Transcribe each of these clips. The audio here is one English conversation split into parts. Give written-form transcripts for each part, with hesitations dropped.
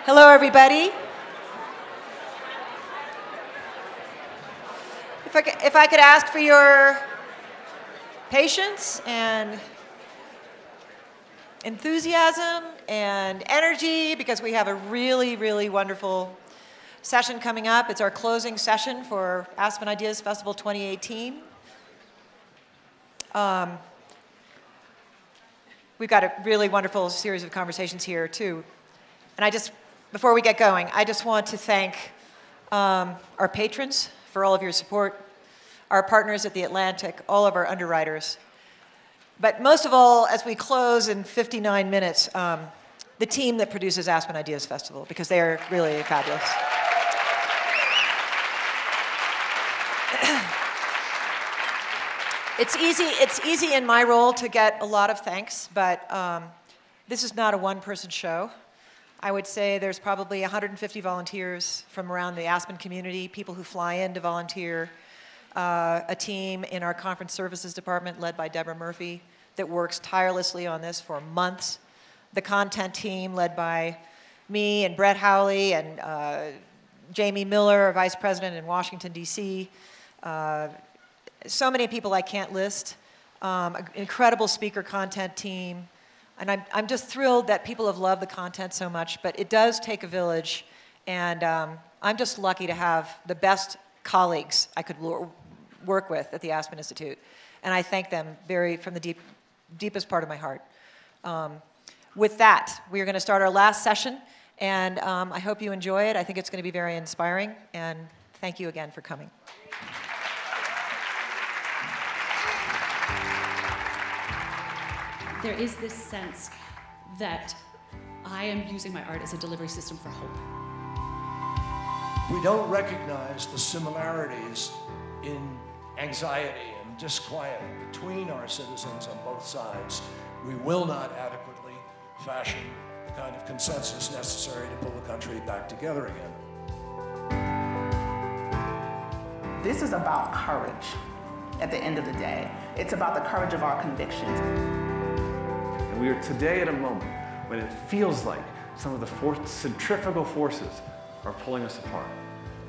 Hello, everybody. If I could ask for your patience and enthusiasm and energy, because we have a really, really wonderful session coming up. It's our closing session for Aspen Ideas Festival 2018. We've got a really wonderful series of conversations here, too. And before we get going, I just want to thank our patrons for all of your support, our partners at the Atlantic, all of our underwriters. But most of all, as we close in 59 minutes, the team that produces Aspen Ideas Festival, because they are really fabulous. It's easy in my role to get a lot of thanks, but this is not a one-person show. I would say there's probably 150 volunteers from around the Aspen community, people who fly in to volunteer, a team in our conference services department led by Deborah Murphy that works tirelessly on this for months, the content team led by me and Brett Howley and Jamie Miller, our vice president in Washington, D.C., so many people I can't list, an incredible speaker content team. And I'm just thrilled that people have loved the content so much, but it does take a village, and I'm just lucky to have the best colleagues I could work with at the Aspen Institute, and I thank them from the deepest part of my heart. With that, we are going to start our last session, and I hope you enjoy it. I think it's going to be very inspiring, and thank you again for coming. There is this sense that I am using my art as a delivery system for hope. We don't recognize the similarities in anxiety and disquiet between our citizens on both sides. We will not adequately fashion the kind of consensus necessary to pull the country back together again. This is about courage at the end of the day. It's about the courage of our convictions. We are today at a moment when it feels like some of the centrifugal forces are pulling us apart.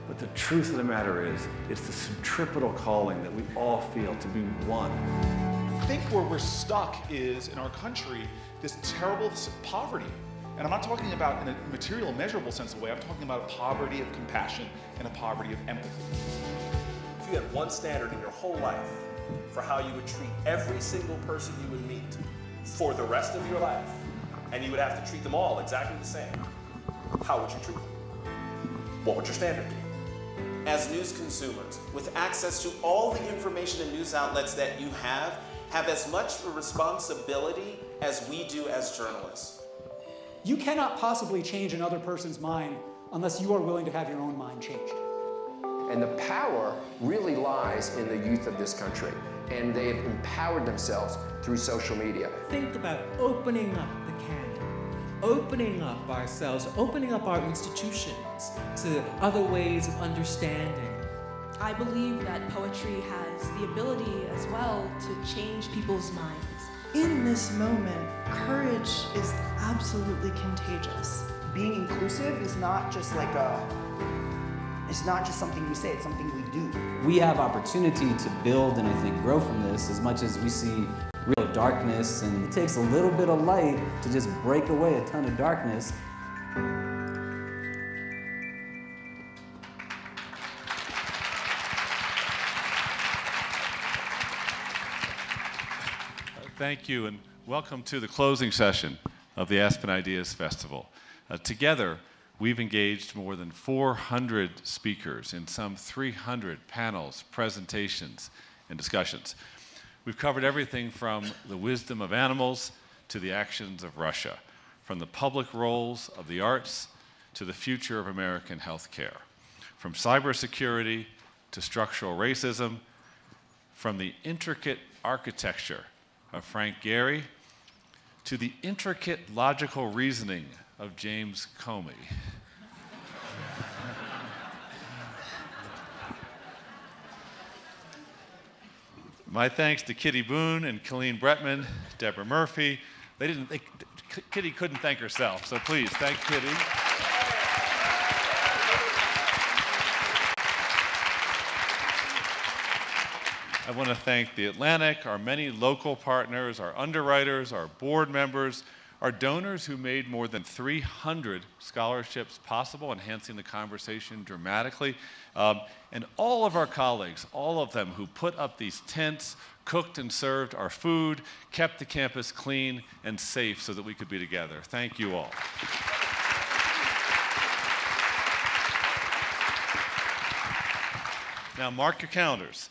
But the truth of the matter is, it's the centripetal calling that we all feel to be one. I think where we're stuck is, in our country, this terrible poverty. And I'm not talking about in a material, measurable sense of way. I'm talking about a poverty of compassion and a poverty of empathy. If you had one standard in your whole life for how you would treat every single person you would meet, for the rest of your life, and you would have to treat them all exactly the same, how would you treat them? What would your standard be? As news consumers, with access to all the information and news outlets that you have as much a responsibility as we do as journalists. You cannot possibly change another person's mind unless you are willing to have your own mind changed. And the power really lies in the youth of this country. And they have empowered themselves through social media. Think about opening up the canon, opening up ourselves, opening up our institutions to other ways of understanding. I believe that poetry has the ability as well to change people's minds. In this moment, courage is absolutely contagious. Being inclusive is not just like it's not just something we say, it's something we do. We have opportunity to build and I think grow from this as much as we see real darkness, and it takes a little bit of light to just break away a ton of darkness. Thank you, and welcome to the closing session of the Aspen Ideas Festival. Together, we've engaged more than 400 speakers in some 300 panels, presentations, and discussions. We've covered everything from the wisdom of animals to the actions of Russia, from the public roles of the arts to the future of American healthcare, from cybersecurity to structural racism, from the intricate architecture of Frank Gehry to the intricate logical reasoning of James Comey. My thanks to Kitty Boone and Colleen Bretman, Deborah Murphy. Kitty couldn't thank herself, so please thank Kitty. I want to thank the Atlantic, our many local partners, our underwriters, our board members, our donors who made more than 300 scholarships possible, enhancing the conversation dramatically, and all of our colleagues, all of them who put up these tents, cooked and served our food, kept the campus clean and safe so that we could be together. Thank you all. Now mark your calendars.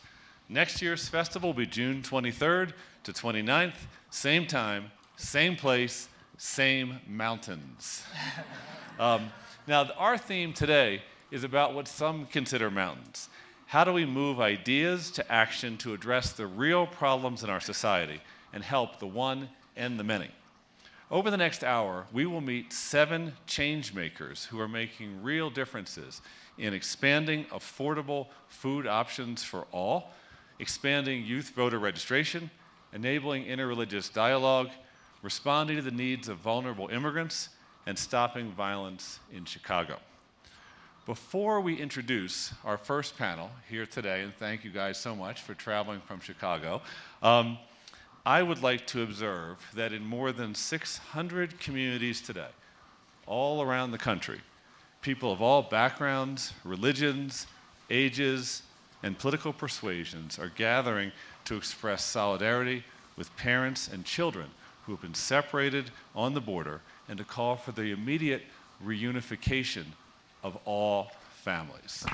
Next year's festival will be June 23rd to 29th, same time, same place, same mountains. Now, our theme today is about what some consider mountains. How do we move ideas to action to address the real problems in our society and help the one and the many? Over the next hour, we will meet 7 changemakers who are making real differences in expanding affordable food options for all, expanding youth voter registration, enabling interreligious dialogue, responding to the needs of vulnerable immigrants, and stopping violence in Chicago. Before we introduce our first panel here today, and thank you guys so much for traveling from Chicago, I would like to observe that in more than 600 communities today, all around the country, people of all backgrounds, religions, ages, and political persuasions are gathering to express solidarity with parents and children who have been separated on the border and to call for the immediate reunification of all families.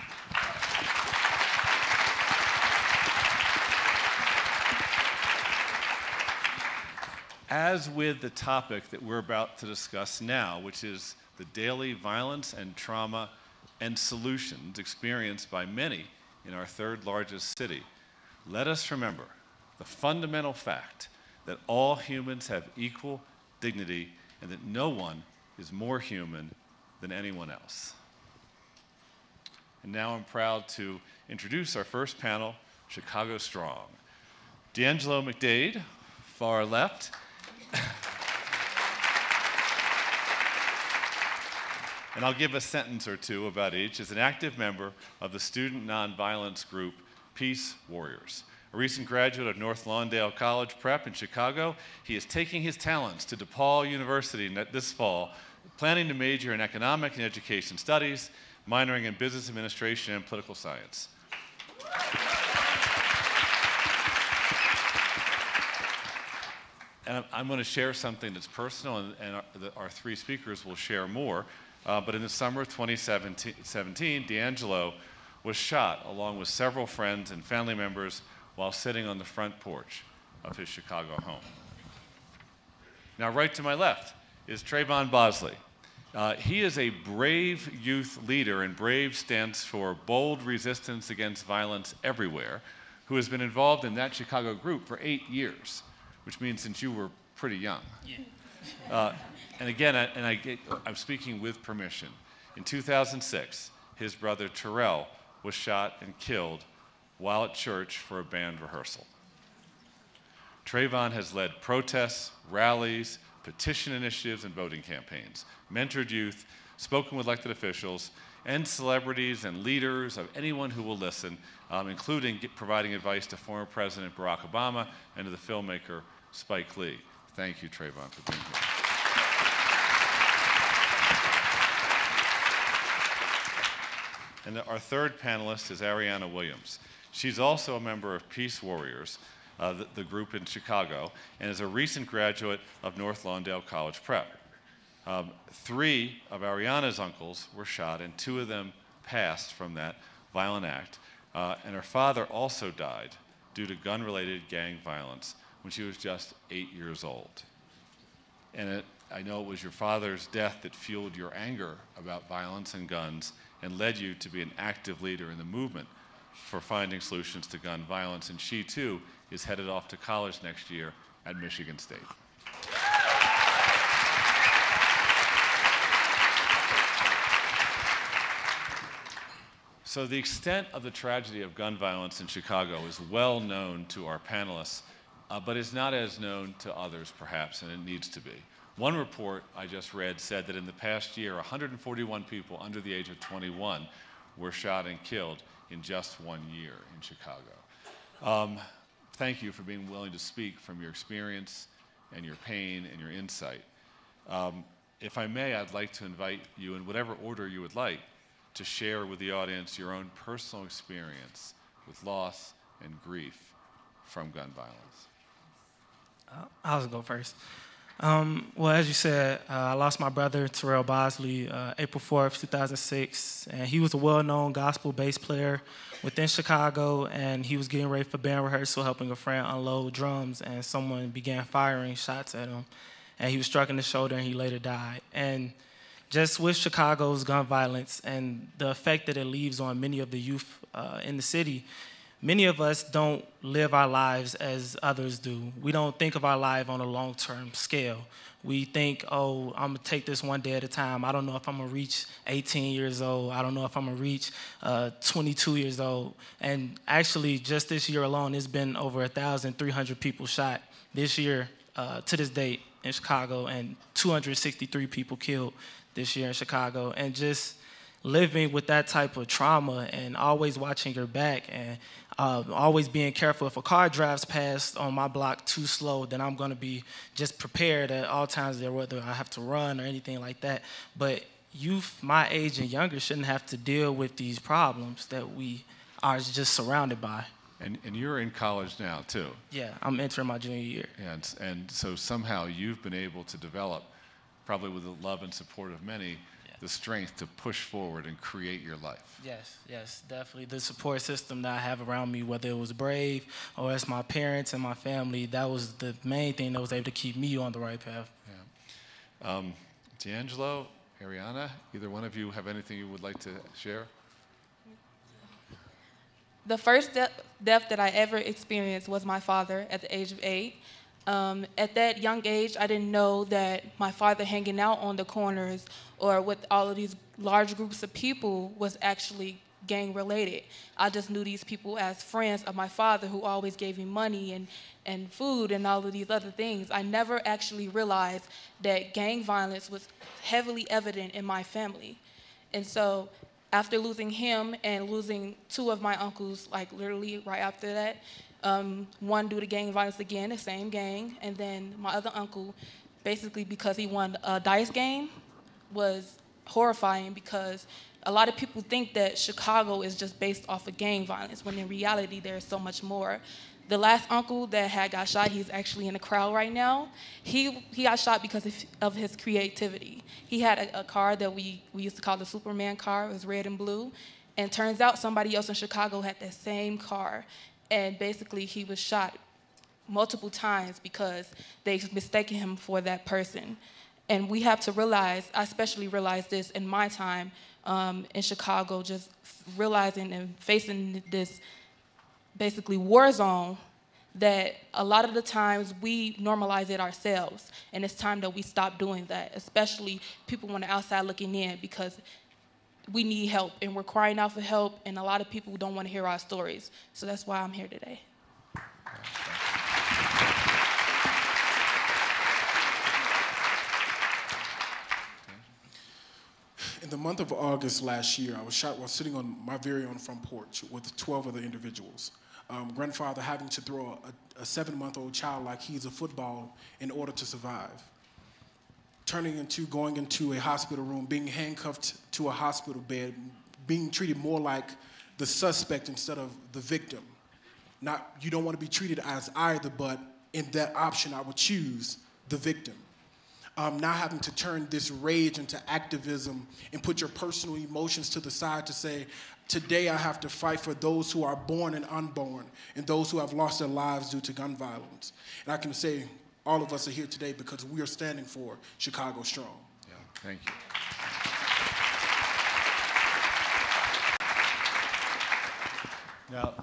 As with the topic that we're about to discuss now, which is the daily violence and trauma and solutions experienced by many in our third largest city, let us remember the fundamental fact that all humans have equal dignity and that no one is more human than anyone else. And now I'm proud to introduce our first panel, Chicago Strong. D'Angelo McDade, far left. And I'll give a sentence or two about each. Is an active member of the student nonviolence group Peace Warriors. A recent graduate of North Lawndale College Prep in Chicago, he is taking his talents to DePaul University this fall, planning to major in economic and education studies, minoring in business administration and political science. And I'm going to share something that's personal, and our 3 speakers will share more. But in the summer of 2017, D'Angelo was shot along with several friends and family members while sitting on the front porch of his Chicago home. Now, right to my left is Trayvon Bosley. He is a brave youth leader, and BRAVE stands for Bold Resistance Against Violence Everywhere, who has been involved in that Chicago group for 8 years, which means since you were pretty young. Yeah. And again, I'm speaking with permission. In 2006, his brother Terrell was shot and killed while at church for a band rehearsal. Trayvon has led protests, rallies, petition initiatives, and voting campaigns, mentored youth, spoken with elected officials, and celebrities and leaders of anyone who will listen, including providing advice to former President Barack Obama and to the filmmaker Spike Lee. Thank you, Trayvon, for being here. And our third panelist is Ariana Williams. She's also a member of Peace Warriors, the group in Chicago, and is a recent graduate of North Lawndale College Prep. 3 of Ariana's uncles were shot, and 2 of them passed from that violent act. And her father also died due to gun-related gang violence when she was just 8 years old. And I know it was your father's death that fueled your anger about violence and guns and led you to be an active leader in the movement for finding solutions to gun violence. And she, too, is headed off to college next year at Michigan State. So the extent of the tragedy of gun violence in Chicago is well known to our panelists, but is not as known to others, perhaps, and it needs to be. One report I just read said that in the past year, 141 people under the age of 21 were shot and killed in just 1 year in Chicago. Thank you for being willing to speak from your experience and your pain and your insight. If I may, I'd like to invite you, in whatever order you would like, to share with the audience your own personal experience with loss and grief from gun violence. I'll go first. Well, as you said, I lost my brother, Trayvon Bosley, April 4th, 2006. And he was a well-known gospel bass player within Chicago, and he was getting ready for band rehearsal, helping a friend unload drums, and someone began firing shots at him. And he was struck in the shoulder, and he later died. And just with Chicago's gun violence and the effect that it leaves on many of the youth in the city, many of us don't live our lives as others do. We don't think of our life on a long-term scale. We think, oh, I'm gonna take this one day at a time. I don't know if I'm gonna reach 18 years old. I don't know if I'm gonna reach 22 years old. And actually, just this year alone, there's been over 1,300 people shot this year to this date in Chicago, and 263 people killed this year in Chicago. And just living with that type of trauma and always watching your back and always being careful. If a car drives past on my block too slow, then I'm gonna be just prepared at all times there, whether I have to run or anything like that. But youth my age and younger shouldn't have to deal with these problems that we are just surrounded by. And you're in college now, too. Yeah, I'm entering my junior year. And so somehow you've been able to develop, probably with the love and support of many, the strength to push forward and create your life. Yes, definitely. The support system that I have around me, whether it was Brave or it's my parents and my family, that was the main thing that was able to keep me on the right path. Yeah. D'Angelo, Ariana, either one of you have anything you would like to share? The first death that I ever experienced was my father at the age of 8. At that young age, I didn't know that my father hanging out on the corners or with all of these large groups of people was actually gang-related. I just knew these people as friends of my father who always gave me money and food and all of these other things. I never actually realized that gang violence was heavily evident in my family. And so after losing him and losing 2 of my uncles, like literally right after that, one due to gang violence again, the same gang, and then my other uncle, basically because he won a dice game, was horrifying because a lot of people think that Chicago is just based off of gang violence, when in reality there's so much more. The last uncle that got shot, he's actually in the crowd right now. He got shot because of his creativity. He had a car that we used to call the Superman car. It was red and blue. And turns out somebody else in Chicago had that same car. And basically he was shot multiple times because they mistaken him for that person. And we have to realize, I especially realized this in my time in Chicago, just realizing and facing this basically war zone, that a lot of the times we normalize it ourselves. And it's time that we stop doing that, especially people on the outside looking in, because we need help and we're crying out for help, and a lot of people don't want to hear our stories. So that's why I'm here today. In the month of August last year, I was shot while sitting on my very own front porch with 12 other individuals. Grandfather having to throw a 7-month-old child like he's a football in order to survive. Going into a hospital room, being handcuffed to a hospital bed, being treated more like the suspect instead of the victim. You don't want to be treated as either, but in that option, I would choose the victim. Now having to turn this rage into activism and put your personal emotions to the side to say, today I have to fight for those who are born and unborn and those who have lost their lives due to gun violence. And I can say all of us are here today because we are standing for Chicago Strong. Yeah, thank you. Now,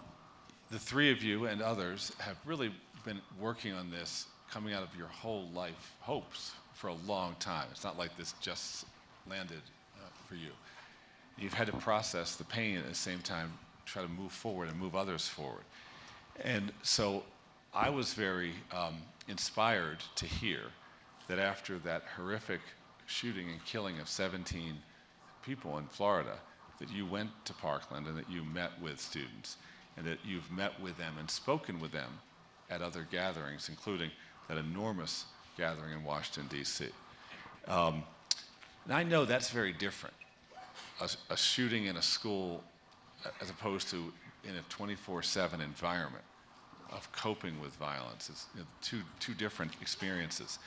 the 3 of you and others have really been working on this, coming out of your whole life hopes for a long time. It's not like this just landed for you. You've had to process the pain at the same time, try to move forward and move others forward. And so I was very inspired to hear that after that horrific shooting and killing of 17 people in Florida, that you went to Parkland and that you met with students. and that you've met with them and spoken with them at other gatherings, including that enormous gathering in Washington, D.C. And I know that's very different, a shooting in a school as opposed to in a 24/7 environment of coping with violence. It's two different experiences.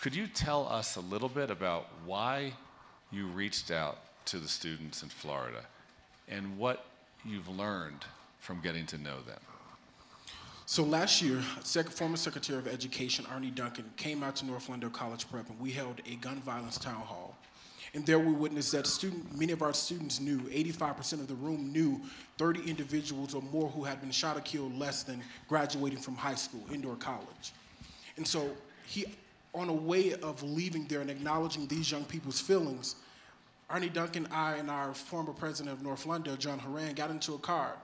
Could you tell us a little bit about why you reached out to the students in Florida and what you've learned from getting to know them? So last year, former Secretary of Education Arne Duncan came out to North London College Prep, and we held a gun violence town hall. And there we witnessed that many of our students knew, 85% of the room knew 30 individuals or more who had been shot or killed less than graduating from high school, indoor college. And so on a way of leaving there and acknowledging these young people's feelings, Arne Duncan, I, and our former president of North London, John Horan, got into a car.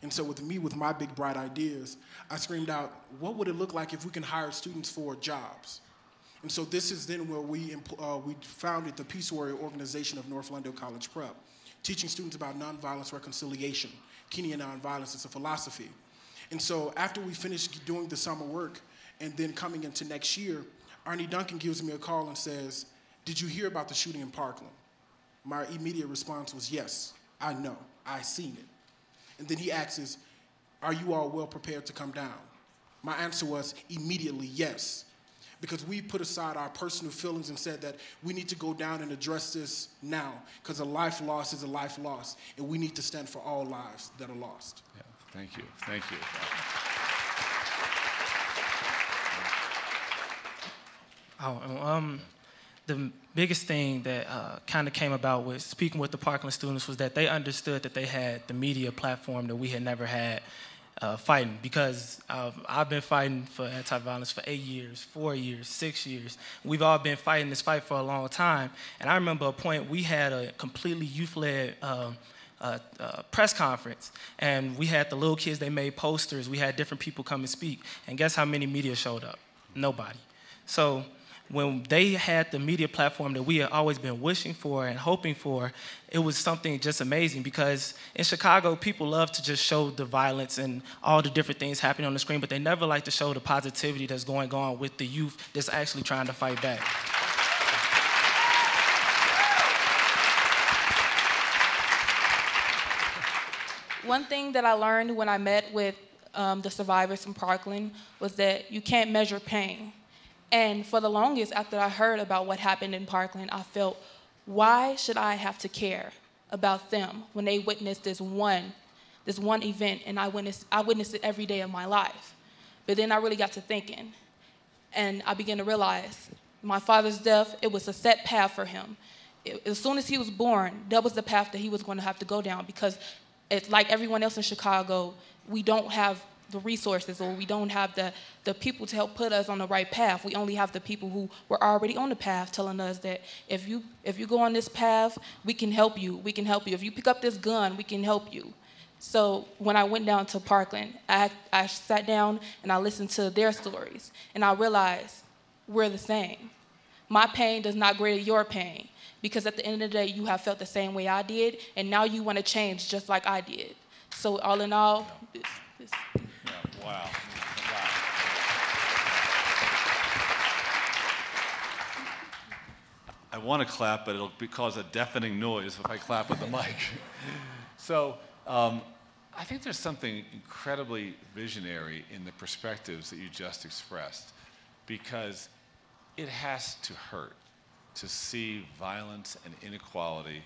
And so with my big, bright ideas, I screamed out, what would it look like if we can hire students for jobs? And so this is then where we founded the Peace Warrior Organization of North London College Prep, teaching students about nonviolence reconciliation, Kenyan nonviolence as a philosophy. And so after we finished doing the summer work and then coming into next year, Arne Duncan gives me a call and says, did you hear about the shooting in Parkland? My immediate response was, yes, I know, I seen it. And then he asks, are you all well prepared to come down? My answer was immediately yes, because we put aside our personal feelings and said that we need to go down and address this now, because a life lost is a life lost, and we need to stand for all lives that are lost. Yeah, thank you, thank you. The biggest thing that kind of came about with speaking with the Parkland students was that they understood that they had the media platform that we had never had fighting, because I've been fighting for anti-violence for 8 years, 4 years, 6 years. We've all been fighting this fight for a long time. And I remember a point we had a completely youth-led press conference, and we had the little kids, they made posters, we had different people come and speak, and guess how many media showed up? Nobody. So when they had the media platform that we had always been wishing for and hoping for, it was something just amazing, because in Chicago, people love to just show the violence and all the different things happening on the screen, but they never like to show the positivity that's going on with the youth that's actually trying to fight back. One thing that I learned when I met with the survivors from Parkland was that you can't measure pain. And for the longest, after I heard about what happened in Parkland, I felt, why should I have to care about them when they witnessed this one event, and I witnessed it every day of my life? But then I really got to thinking, and I began to realize my father's death, it was a set path for him. As soon as he was born, that was the path that he was going to have to go down, because it's like everyone else in Chicago, we don't have the resources, or we don't have the people to help put us on the right path. We only have the people who were already on the path telling us that if you go on this path, we can help you, we can help you. If you pick up this gun, we can help you. So when I went down to Parkland, I sat down and I listened to their stories, and I realized we're the same. My pain does not greater your pain, because at the end of the day, you have felt the same way I did, and now you want to change just like I did. So all in all, Wow. I want to clap, but it'll cause a deafening noise if I clap with the mic. So I think there's something incredibly visionary in the perspectives that you just expressed, because it has to hurt to see violence and inequality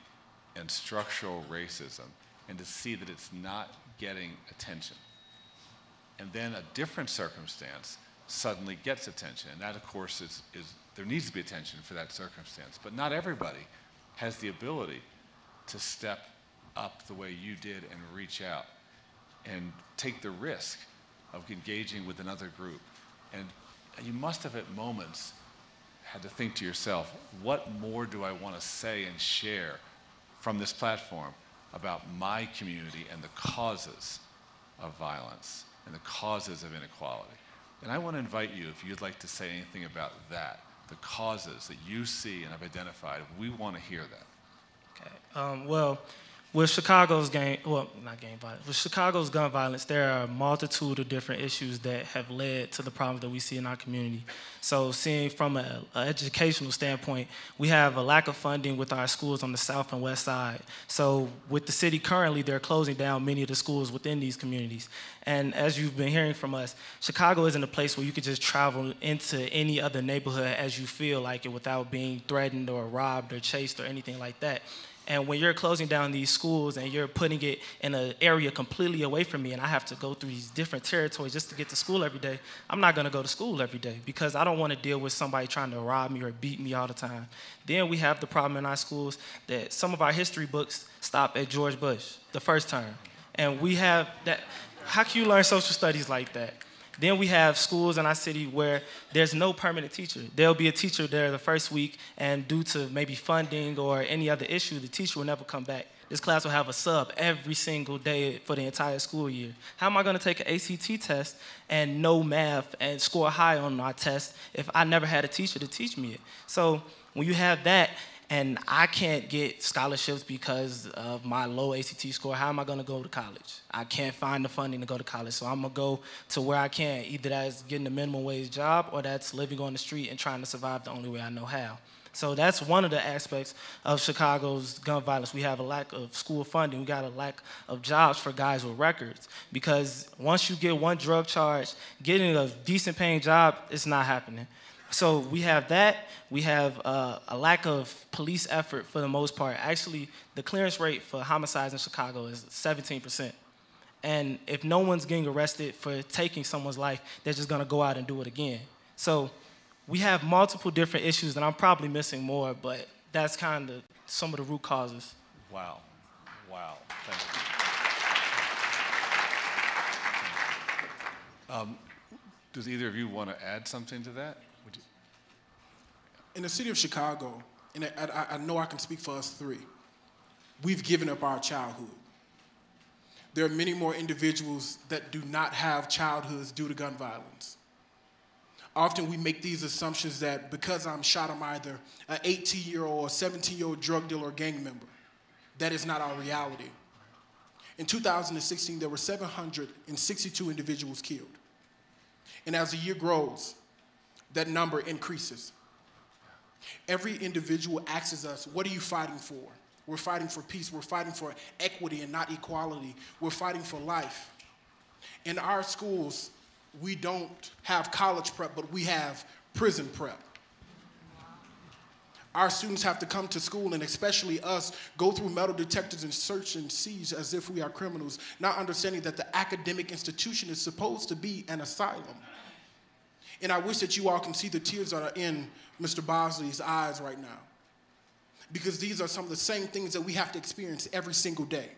and structural racism, and to see that it's not getting attention. And then a different circumstance suddenly gets attention. And that, of course, is there needs to be attention for that circumstance. But not everybody has the ability to step up the way you did and reach out and take the risk of engaging with another group. And you must have at moments had to think to yourself, what more do I want to say and share from this platform about my community and the causes of violence and the causes of inequality? And I want to invite you, if you'd like to say anything about that, the causes that you see and have identified, we want to hear that. Okay. Well, With Chicago's with Chicago's gun violence, there are a multitude of different issues that have led to the problems that we see in our community. So seeing from an educational standpoint, we have a lack of funding with our schools on the south and west side. So with the city currently, they're closing down many of the schools within these communities. And as you've been hearing from us, Chicago isn't a place where you could just travel into any other neighborhood as you feel like it without being threatened or robbed or chased or anything like that. And when you're closing down these schools and you're putting it in an area completely away from me and I have to go through these different territories just to get to school every day, I'm not gonna go to school every day because I don't wanna deal with somebody trying to rob me or beat me all the time. Then we have the problem in our schools that some of our history books stop at George Bush, the first term. And we have that, how can you learn social studies like that? Then we have schools in our city where there's no permanent teacher. There'll be a teacher there the first week, and due to maybe funding or any other issue, the teacher will never come back. This class will have a sub every single day for the entire school year. How am I gonna take an ACT test and know math and score high on my test if I never had a teacher to teach me it? So when you have that, and I can't get scholarships because of my low ACT score, how am I gonna go to college? I can't find the funding to go to college, so I'm gonna go to where I can. Either that's getting a minimum wage job or that's living on the street and trying to survive the only way I know how. So that's one of the aspects of Chicago's gun violence. We have a lack of school funding. We got a lack of jobs for guys with records because once you get one drug charge, getting a decent paying job, it's not happening. So we have that. We have a lack of police effort for the most part. Actually, the clearance rate for homicides in Chicago is 17%. And if no one's getting arrested for taking someone's life, they're just gonna go out and do it again. So we have multiple different issues, and I'm probably missing more, but that's kind of some of the root causes. Wow. Wow. Thank you. Does either of you want to add something to that? In the city of Chicago, and I know I can speak for us three, we've given up our childhood. There are many more individuals that do not have childhoods due to gun violence. Often we make these assumptions that because I'm shot, I'm either an 18-year-old or 17-year-old drug dealer or gang member. That is not our reality. In 2016, there were 762 individuals killed. And as the year grows, that number increases. Every individual asks us, what are you fighting for? We're fighting for peace. We're fighting for equity and not equality. We're fighting for life. In our schools, we don't have college prep, but we have prison prep. Our students have to come to school, and especially us, go through metal detectors and search and seize as if we are criminals, not understanding that the academic institution is supposed to be an asylum. And I wish that you all can see the tears that are in Mr. Bosley's eyes right now, because these are some of the same things that we have to experience every single day.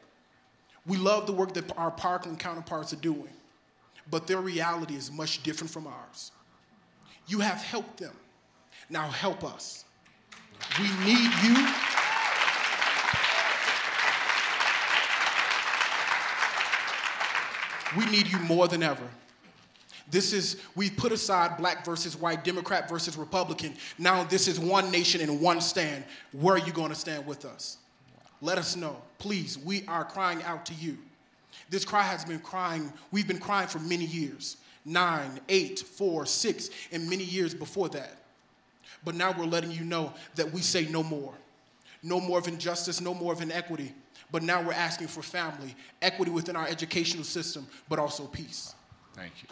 We love the work that our Parkland counterparts are doing, but their reality is much different from ours. You have helped them. Now help us. We need you. We need you more than ever. We've put aside black versus white, Democrat versus Republican. Now this is one nation and one stand. Where are you going to stand with us? Let us know. Please, we are crying out to you. This cry has been crying, we've been crying for many years. 9, 8, 4, 6, and many years before that. But now we're letting you know that we say no more. No more of injustice, no more of inequity. But now we're asking for family, equity within our educational system, but also peace. Thank you.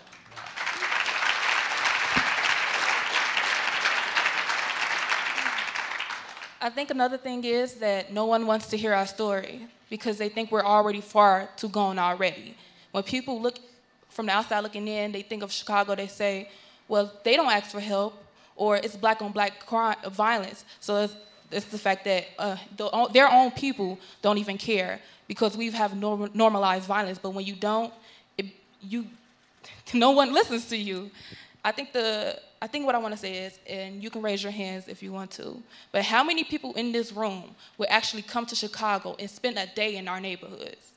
I think another thing is that no one wants to hear our story because they think we're already far too gone already. When people look from the outside looking in, they think of Chicago, they say, well, they don't ask for help, or it's black on black crime, violence. So it's the fact that their own people don't even care because we have normalized violence. But when you don't, no one listens to you. I think what I want to say is, and you can raise your hands if you want to, but how many people in this room would actually come to Chicago and spend a day in our neighborhoods?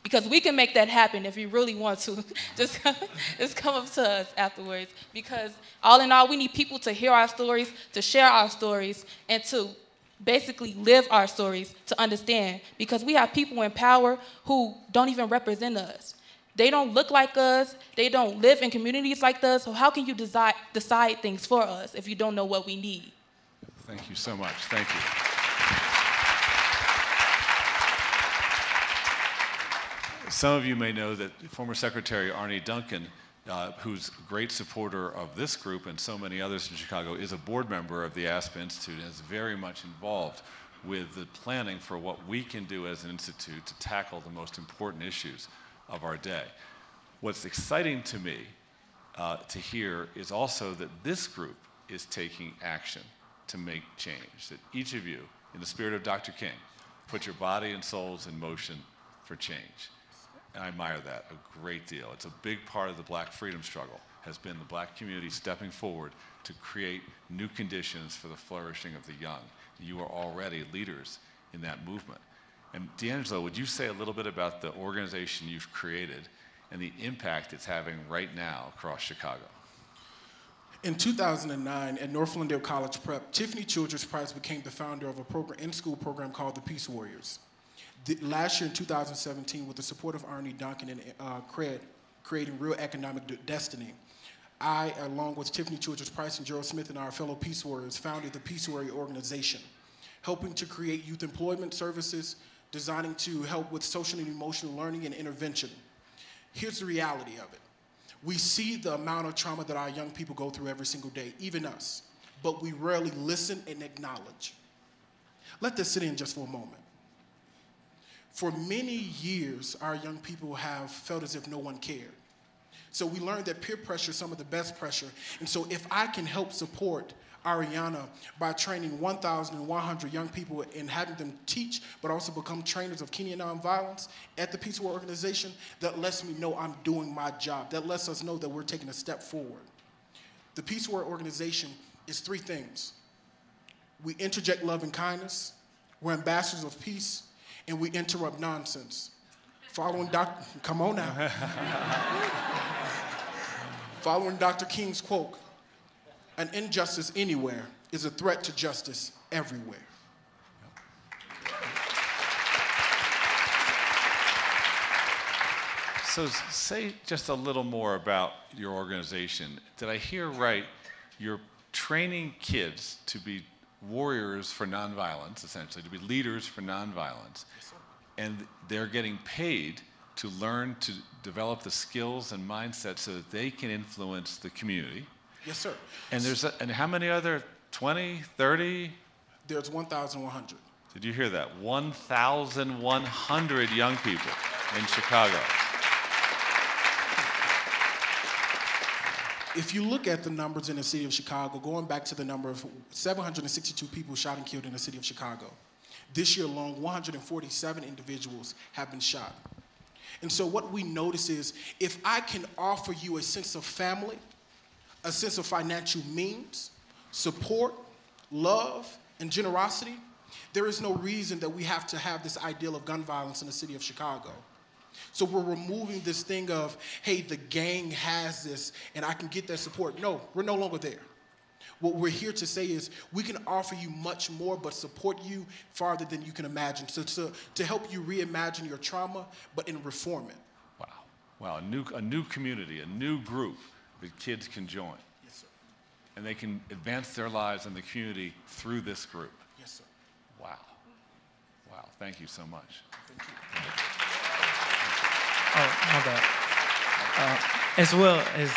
Because we can make that happen if you really want to. Just come up to us afterwards. Because all in all, we need people to hear our stories, to share our stories, and to basically live our stories to understand, because we have people in power who don't even represent us. They don't look like us. They don't live in communities like us. So how can you decide things for us if you don't know what we need? Thank you so much. Thank you. Some of you may know that former Secretary Arne Duncan, who's a great supporter of this group and so many others in Chicago, is a board member of the Aspen Institute and is very much involved with the planning for what we can do as an institute to tackle the most important issues of our day. What's exciting to me to hear is also that this group is taking action to make change, that each of you, in the spirit of Dr. King, put your body and souls in motion for change. And I admire that a great deal. It's a big part of the Black freedom struggle, has been the Black community stepping forward to create new conditions for the flourishing of the young. You are already leaders in that movement. And D'Angelo, would you say a little bit about the organization you've created and the impact it's having right now across Chicago? In 2009, at North Lindale College Prep, Tiffany Childress Price became the founder of a program, in-school program called the Peace Warriors. Last year in 2017, with the support of Arne Duncan and CRED, creating Real Economic Destiny, I, along with Tiffany Childress Price and Gerald Smith and our fellow Peace Warriors, founded the Peace Warrior Organization, helping to create youth employment services, designing to help with social and emotional learning and intervention. Here's the reality of it. We see the amount of trauma that our young people go through every single day, even us, but we rarely listen and acknowledge. Let this sit in just for a moment. For many years, our young people have felt as if no one cared. So we learned that peer pressure is some of the best pressure. And so if I can help support Ariana by training 1,100 young people and having them teach, but also become trainers of Kenyan nonviolence at the Peace Warrior Organization, that lets me know I'm doing my job. That lets us know that we're taking a step forward. The Peace Warrior Organization is three things. We interject love and kindness, we're ambassadors of peace, and we interrupt nonsense. Following Dr. Come on now. Following Dr. King's quote, an injustice anywhere is a threat to justice everywhere. So say just a little more about your organization. Did I hear right? You're training kids to be warriors for nonviolence, essentially, to be leaders for nonviolence. And they're getting paid to learn to develop the skills and mindsets so that they can influence the community. Yes, sir. And and how many other, 20, 30? There's 1,100. Did you hear that? 1,100 young people in Chicago. If you look at the numbers in the city of Chicago, going back to the number of 762 people shot and killed in the city of Chicago, this year alone, 147 individuals have been shot. And so what we notice is, if I can offer you a sense of family, a sense of financial means, support, love, and generosity, there is no reason that we have to have this ideal of gun violence in the city of Chicago. So we're removing this thing of, hey, the gang has this and I can get that support. No, we're no longer there. What we're here to say is we can offer you much more, but support you farther than you can imagine. So to help you reimagine your trauma, but in reform it. Wow. Wow, a new community, a new group that kids can join. Yes, sir. And they can advance their lives in the community through this group. Yes, sir. Wow. Wow, thank you so much. Thank you. Oh, my bad. As well as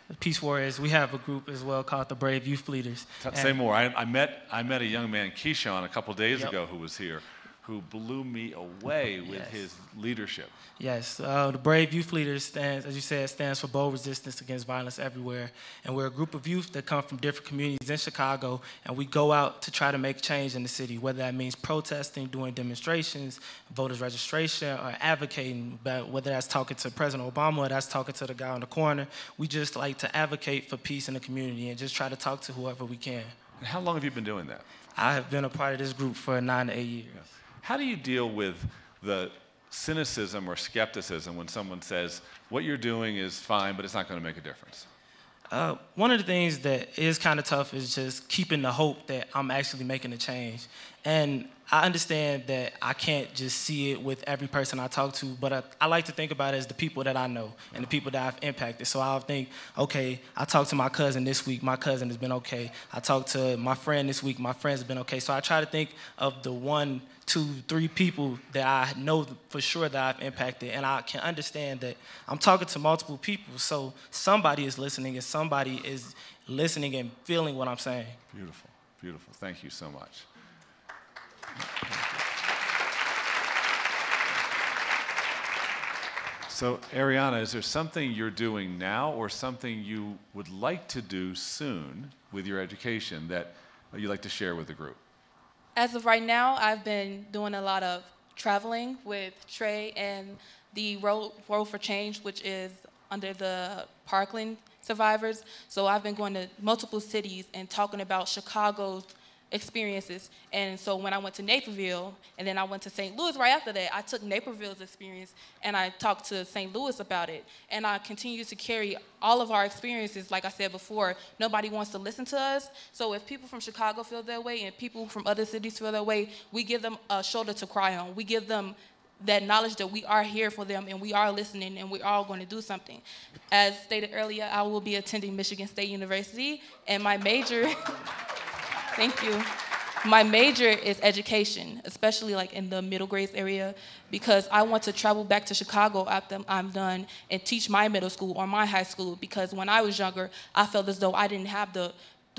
the Peace Warriors, we have a group as well called the Brave Youth Leaders. Say more. I met a young man, Keyshawn, a couple days ago who was here, who blew me away with his leadership. Yes, the Brave Youth Leaders stands, as you said, stands for Bold Resistance Against Violence Everywhere. And we're a group of youth that come from different communities in Chicago, and we go out to try to make change in the city, whether that means protesting, doing demonstrations, voters registration, or advocating, whether that's talking to President Obama or that's talking to the guy on the corner. We just like to advocate for peace in the community and just try to talk to whoever we can. And how long have you been doing that? I have been a part of this group for 9 to 8 years. Yes. How do you deal with the cynicism or skepticism when someone says, what you're doing is fine, but it's not going to make a difference? One of the things that is kind of tough is just keeping the hope that I'm actually making a change. And I understand that I can't just see it with every person I talk to, but I like to think about it as the people that I know and the people that I've impacted. So I'll think, okay, I talked to my cousin this week, my cousin has been okay. I talked to my friend this week, my friend's been okay. So I try to think of the 1, 2, 3 people that I know for sure that I've impacted, and I can understand that I'm talking to multiple people, so somebody is listening and somebody is listening and feeling what I'm saying. Beautiful, beautiful. Thank you so much. So, Ariana, is there something you're doing now or something you would like to do soon with your education that you'd like to share with the group? As of right now, I've been doing a lot of traveling with Trey and the Road for Change, which is under the Parkland survivors. So I've been going to multiple cities and talking about Chicago's experiences. And so when I went to Naperville, and then I went to St. Louis right after that, I took Naperville's experience and I talked to St. Louis about it. And I continue to carry all of our experiences. Like I said before, nobody wants to listen to us. So if people from Chicago feel that way and people from other cities feel that way, we give them a shoulder to cry on. We give them that knowledge that we are here for them and we are listening and we're all going to do something. As stated earlier, I will be attending Michigan State University, and my major thank you. My major is education, especially like in the middle grades area, because I want to travel back to Chicago after I'm done and teach my middle school or my high school, because when I was younger, I felt as though I didn't have the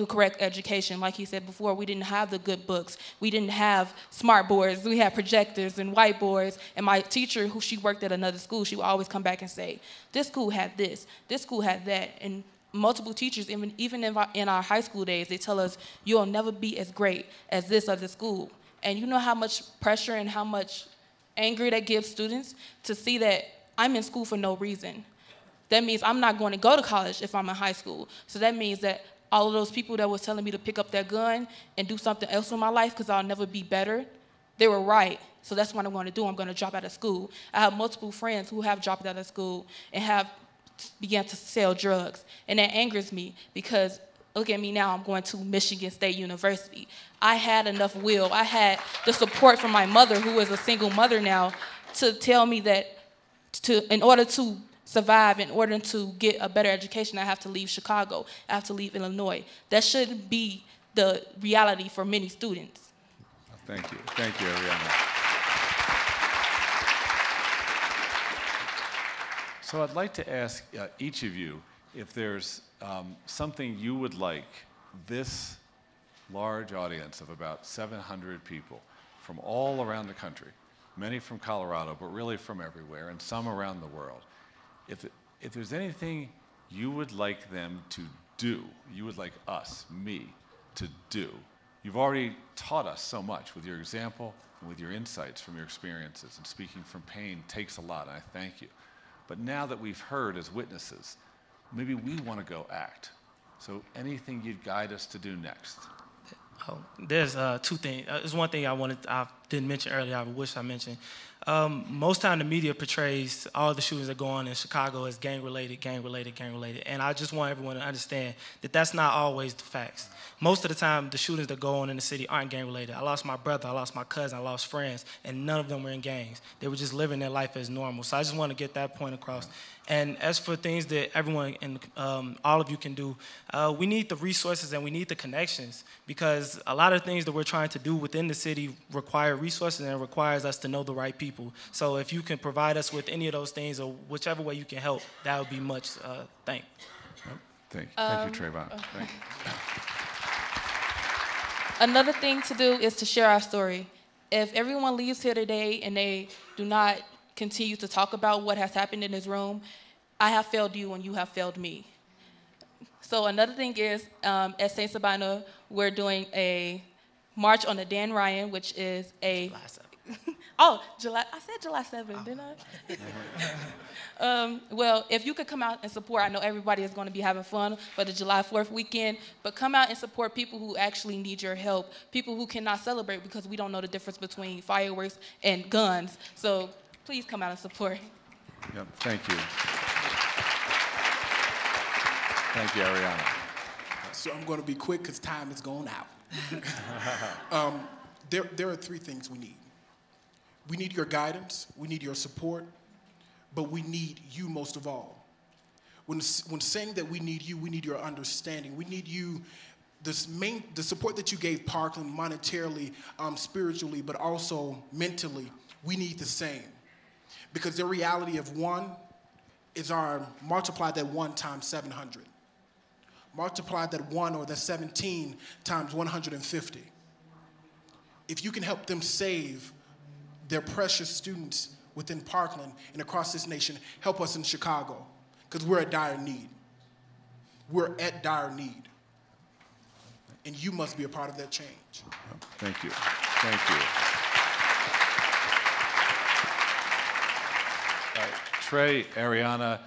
correct education. Like he said before, we didn't have the good books. We didn't have smart boards. We had projectors and whiteboards. And my teacher, who she worked at another school, she would always come back and say, this school had this school had that. And multiple teachers, even in our high school days, they tell us, you'll never be as great as this other school. And you know how much pressure and how much anger that gives students to see that I'm in school for no reason. That means I'm not going to go to college if I'm in high school. So that means that all of those people that was telling me to pick up that gun and do something else in my life because I'll never be better, they were right. So that's what I'm going to do. I'm going to drop out of school. I have multiple friends who have dropped out of school and have began to sell drugs. And that angers me because look at me now, I'm going to Michigan State University. I had enough will. I had the support from my mother, who is a single mother now, to tell me that in order to survive, in order to get a better education, I have to leave Chicago. I have to leave Illinois. That shouldn't be the reality for many students. Thank you. Thank you, Ariana. So I'd like to ask each of you if there's something you would like this large audience of about 700 people from all around the country, many from Colorado, but really from everywhere, and some around the world. If there's anything you would like them to do, you would like us, me, to do, you've already taught us so much with your example and with your insights from your experiences, and speaking from pain takes a lot, and I thank you. But now that we've heard as witnesses, maybe we want to go act. So anything you'd guide us to do next? Oh, there's 2 things. There's one thing I didn't mention earlier, I wish I mentioned. Most time the media portrays all the shootings that go on in Chicago as gang-related. And I just want everyone to understand that that's not always the facts. Most of the time, the shootings that go on in the city aren't gang-related. I lost my brother, I lost my cousin, I lost friends, and none of them were in gangs. They were just living their life as normal. So I just want to get that point across. And as for things that everyone and all of you can do, we need the resources and we need the connections, because a lot of things that we're trying to do within the city require resources and it requires us to know the right people. So if you can provide us with any of those things or whichever way you can help, that would be much thanked. Thank you, Trayvon. Thank you. Another thing to do is to share our story. If everyone leaves here today and they do not continue to talk about what has happened in this room, I have failed you and you have failed me. So another thing is, at St. Sabina, we're doing a march on the Dan Ryan, which is a... Oh, I said July 7th, didn't I? Well, if you could come out and support, I know everybody is going to be having fun for the July 4th weekend, but come out and support people who actually need your help, people who cannot celebrate because we don't know the difference between fireworks and guns. So please come out and support. Yep, thank you. Thank you, Ariana. So I'm going to be quick because time is going out. There are three things we need. We need your guidance, we need your support, but we need you most of all. When saying that we need you, we need your understanding. We need you, the support that you gave Parkland monetarily, spiritually, but also mentally, we need the same. Because the reality of one is multiply that 1 times 700. Multiply that 1 or that 17 times 150. If you can help them save their precious students within Parkland and across this nation, help us in Chicago, because we're at dire need. We're at dire need. And you must be a part of that change. Thank you. Thank you. Trey, Ariana,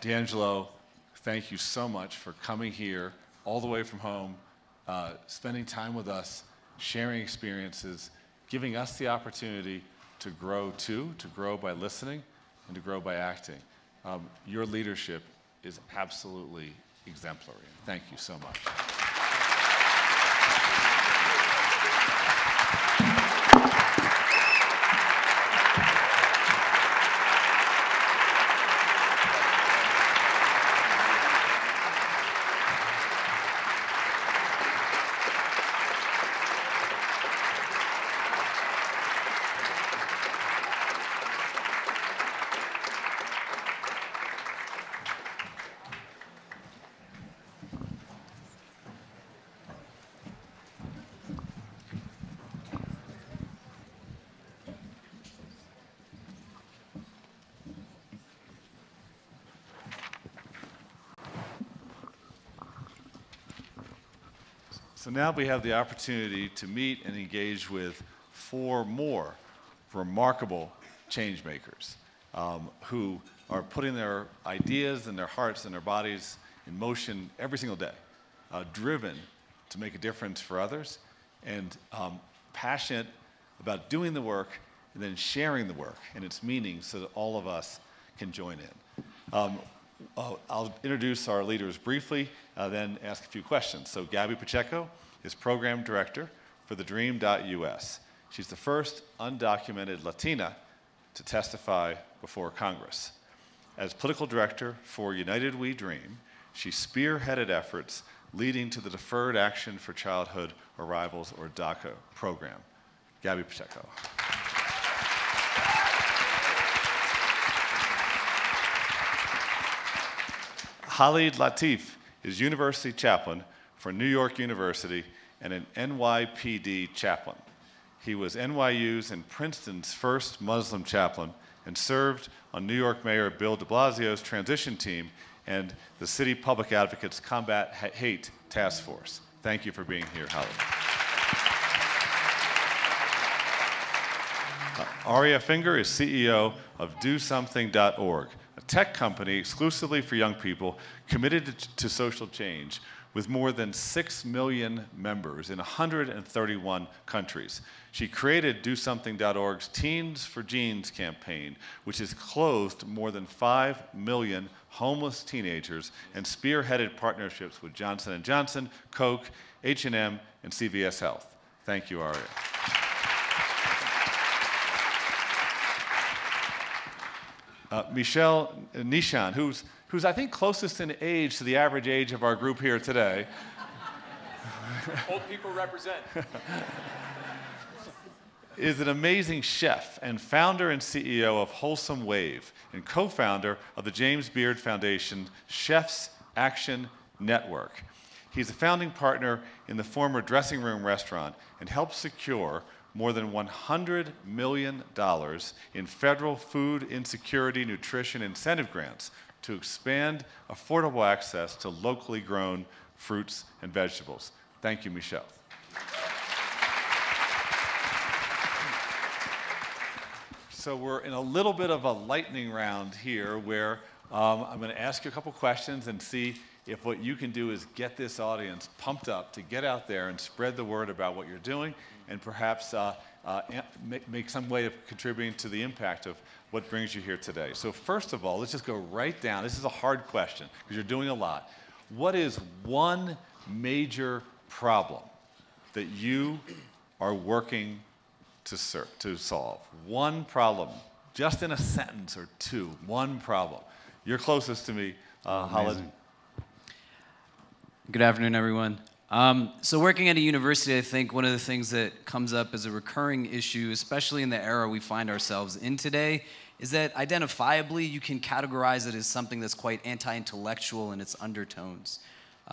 D'Angelo, thank you so much for coming here all the way from home, spending time with us, sharing experiences, giving us the opportunity to grow too, to grow by listening and to grow by acting. Your leadership is absolutely exemplary. Thank you so much. So now we have the opportunity to meet and engage with 4 more remarkable changemakers who are putting their ideas and their hearts and their bodies in motion every single day, driven to make a difference for others, and passionate about doing the work and then sharing the work and its meaning so that all of us can join in. I'll introduce our leaders briefly, then ask a few questions. So Gabby Pacheco is Program Director for the Dream.us. She's the first undocumented Latina to testify before Congress. As Political Director for United We Dream, she spearheaded efforts leading to the Deferred Action for Childhood Arrivals, or DACA, program. Gabby Pacheco. Khalid Latif is University Chaplain for New York University and an NYPD chaplain. He was NYU's and Princeton's first Muslim chaplain and served on New York Mayor Bill de Blasio's transition team and the City Public Advocates Combat Hate Task Force. Thank you for being here, Khalid. Aria Finger is CEO of DoSomething.org, a tech company exclusively for young people committed to social change with more than 6 million members in 131 countries. She created DoSomething.org's Teens for Genes campaign, which has clothed more than 5 million homeless teenagers and spearheaded partnerships with Johnson & Johnson, Coke, H&M, and CVS Health. Thank you, Aria. Michelle Nishan, who's I think closest in age to the average age of our group here today. Old people represent. Is an amazing chef and founder and CEO of Wholesome Wave and co-founder of the James Beard Foundation Chefs Action Network. He's a founding partner in the former Dressing Room restaurant and helped secure more than $100 million in federal food insecurity nutrition incentive grants to expand affordable access to locally grown fruits and vegetables. Thank you, Michelle. So we're in a little bit of a lightning round here where I'm going to ask you a couple questions and see if what you can do is get this audience pumped up to get out there and spread the word about what you're doing and perhaps make some way of contributing to the impact of what brings you here today. So first of all, let's just go right down. This is a hard question because you're doing a lot. What is one major problem that you are working to solve? One problem, just in a sentence or two, one problem. You're closest to me, Khalid. Good afternoon, everyone. So working at a university, I think one of the things that comes up as a recurring issue, especially in the era we find ourselves in today, is that identifiably you can categorize it as something that's quite anti-intellectual in its undertones.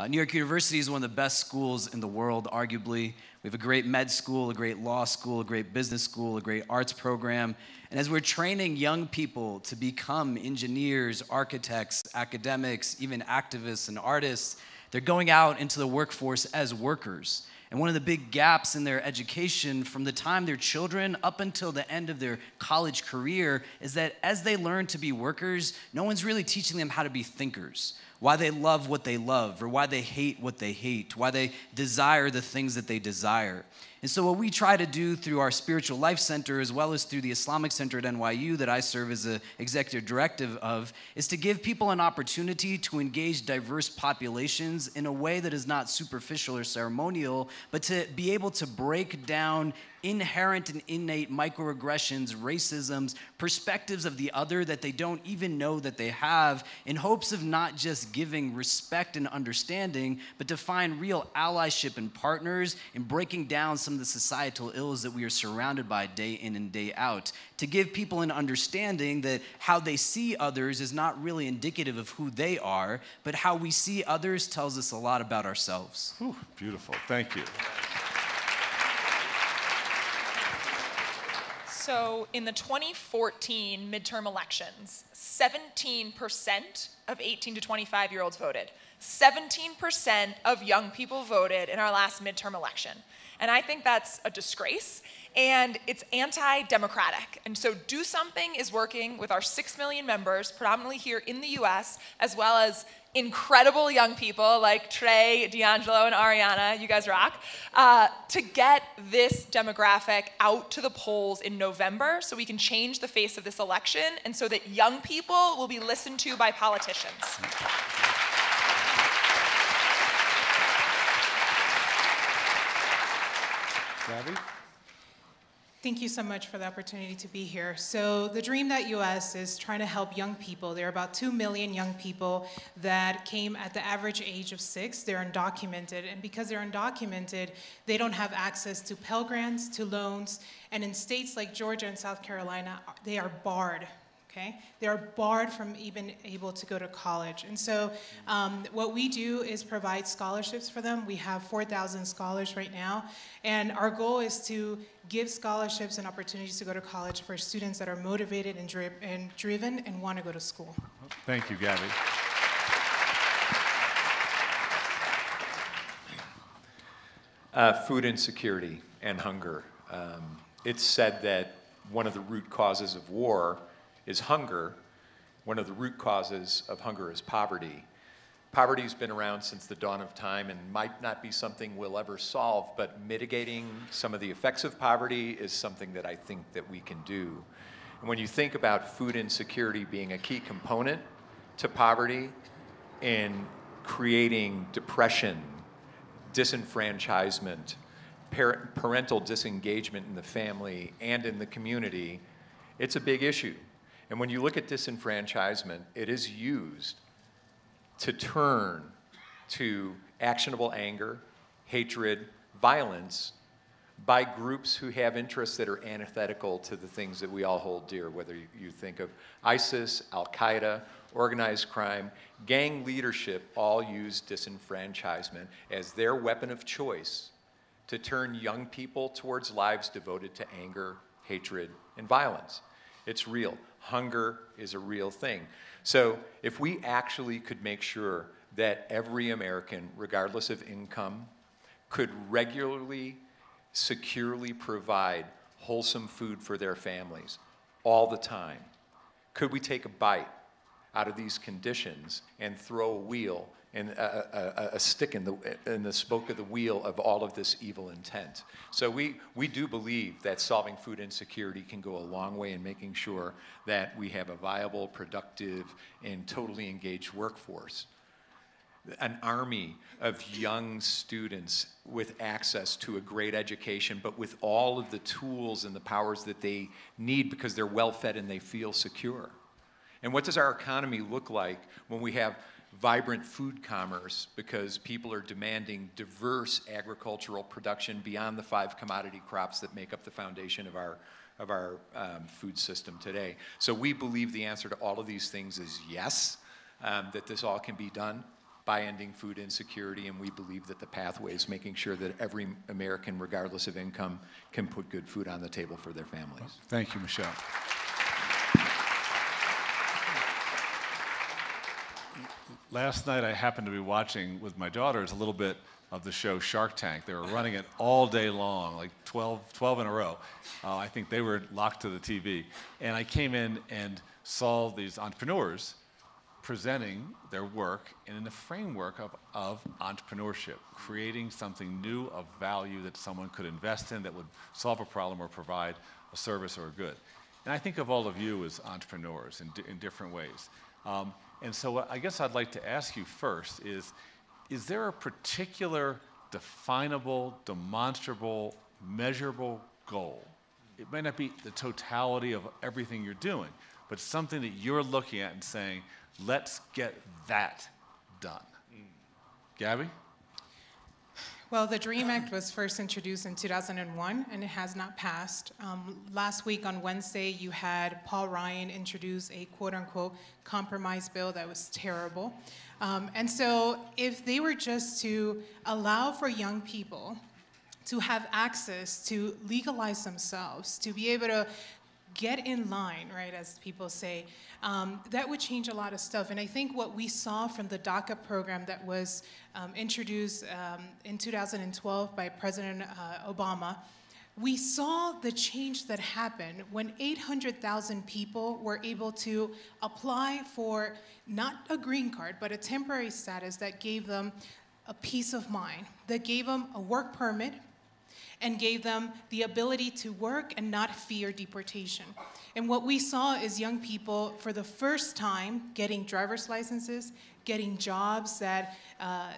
New York University is one of the best schools in the world, arguably. We have a great med school, a great law school, a great business school, a great arts program. And as we're training young people to become engineers, architects, academics, even activists and artists, they're going out into the workforce as workers. And one of the big gaps in their education from the time they're children up until the end of their college career is that as they learn to be workers, no one's really teaching them how to be thinkers, why they love what they love, or why they hate what they hate, why they desire the things that they desire. And so what we try to do through our Spiritual Life Center, as well as through the Islamic Center at NYU that I serve as the executive director of, is to give people an opportunity to engage diverse populations in a way that is not superficial or ceremonial, but to be able to break down inherent and innate microaggressions, racisms, perspectives of the other that they don't even know that they have, in hopes of not just giving respect and understanding, but to find real allyship and partners in breaking down some of the societal ills that we are surrounded by day in and day out. To give people an understanding that how they see others is not really indicative of who they are, but how we see others tells us a lot about ourselves. Whew, beautiful, thank you. So in the 2014 midterm elections, 17% of 18 to 25-year-olds voted. 17% of young people voted in our last midterm election. And I think that's a disgrace, and it's anti-democratic. And so Do Something is working with our 6 million members, predominantly here in the US, as well as incredible young people like Trey, D'Angelo, and Ariana, you guys rock, to get this demographic out to the polls in November so we can change the face of this election and so that young people will be listened to by politicians. Gabby? Thank you so much for the opportunity to be here. So the Dream.us is trying to help young people. There are about 2 million young people that came at the average age of 6. They're undocumented, and because they're undocumented, they don't have access to Pell Grants, to loans, and in states like Georgia and South Carolina, they are barred. Okay? They are barred from even able to go to college. And so what we do is provide scholarships for them. We have 4,000 scholars right now. And our goal is to give scholarships and opportunities to go to college for students that are motivated and driven and want to go to school. Thank you, Gabby. Food insecurity and hunger. It's said that one of the root causes of war is hunger. One of the root causes of hunger is poverty. Poverty's been around since the dawn of time and might not be something we'll ever solve, but mitigating some of the effects of poverty is something that I think that we can do. And when you think about food insecurity being a key component to poverty in creating depression, disenfranchisement, parental disengagement in the family and in the community, it's a big issue. And when you look at disenfranchisement, it is used to turn to actionable anger, hatred, violence by groups who have interests that are antithetical to the things that we all hold dear, whether you think of ISIS, Al-Qaeda, organized crime, gang leadership, all use disenfranchisement as their weapon of choice to turn young people towards lives devoted to anger, hatred, and violence. It's real. Hunger is a real thing. So if we actually could make sure that every American, regardless of income, could regularly, securely provide wholesome food for their families all the time, could we take a bite out of these conditions and throw a wheel and a stick in the spoke of the wheel of all of this evil intent? So we do believe that solving food insecurity can go a long way in making sure that we have a viable, productive, and totally engaged workforce. an army of young students with access to a great education, but with all of the tools and the powers that they need because they're well-fed and they feel secure. And what does our economy look like when we have vibrant food commerce because people are demanding diverse agricultural production beyond the 5 commodity crops that make up the foundation of our food system today? So we believe the answer to all of these things is yes, that this all can be done by ending food insecurity, and we believe that the pathway is making sure that every American, regardless of income, can put good food on the table for their families. Thank you, Michelle. Last night I happened to be watching with my daughters a little bit of the show Shark Tank. They were running it all day long, like 12 in a row. I think they were locked to the TV. And I came in and saw these entrepreneurs presenting their work in the framework of entrepreneurship, creating something new of value that someone could invest in that would solve a problem or provide a service or a good. And I think of all of you as entrepreneurs in different ways. And so what I guess I'd like to ask you first is there a particular definable, demonstrable, measurable goal? It may not be the totality of everything you're doing, but something that you're looking at and saying, let's get that done. Gabby? Well, the DREAM Act was first introduced in 2001, and it has not passed. Last week on Wednesday, you had Paul Ryan introduce a quote-unquote compromise bill that was terrible. And so if they were just to allow for young people to have access to legalize themselves, to be able to get in line, right, as people say, that would change a lot of stuff. And I think what we saw from the DACA program that was introduced in 2012 by President Obama, we saw the change that happened when 800,000 people were able to apply for not a green card, but a temporary status that gave them a peace of mind, that gave them a work permit, and gave them the ability to work and not fear deportation. And what we saw is young people, for the first time, getting driver's licenses, getting jobs that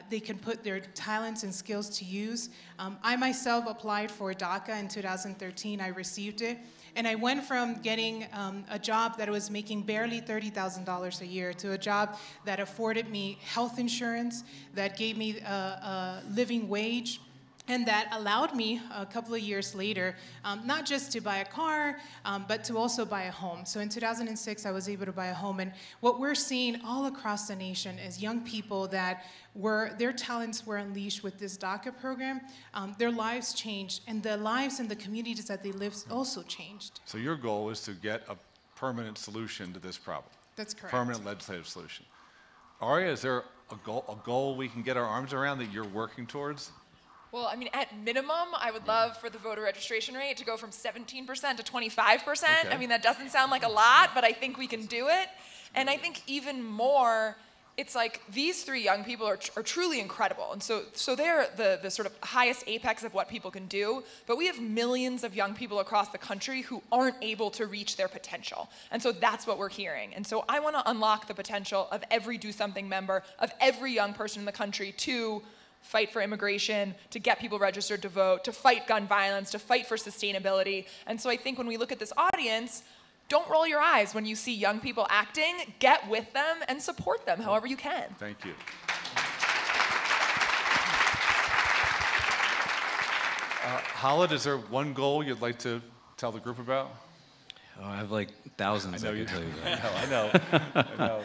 they can put their talents and skills to use. I myself applied for DACA in 2013. I received it. And I went from getting a job that was making barely $30,000 a year to a job that afforded me health insurance, that gave me a living wage, and that allowed me a couple of years later, not just to buy a car, but to also buy a home. So in 2006, I was able to buy a home. And what we're seeing all across the nation is young people that their talents were unleashed with this DACA program. Their lives changed, and the lives and the communities that they live also changed. So your goal is to get a permanent solution to this problem. That's correct. Permanent legislative solution. Aria, is there a goal we can get our arms around that you're working towards? Well, I mean, at minimum, I would love for the voter registration rate to go from 17% to 25%. Okay. I mean, that doesn't sound like a lot, but I think we can do it. And I think even more, it's like these 3 young people are truly incredible. And so they're the sort of highest apex of what people can do. But we have millions of young people across the country who aren't able to reach their potential. And so that's what we're hearing. And so I want to unlock the potential of every Do Something member, of every young person in the country to fight for immigration, to get people registered to vote, to fight gun violence, to fight for sustainability. And so I think when we look at this audience, don't roll your eyes when you see young people acting. Get with them and support them however you can. Thank you. Khalid, is there one goal you'd like to tell the group about? Oh, I have like thousands. I know I you can tell you do. that. I know.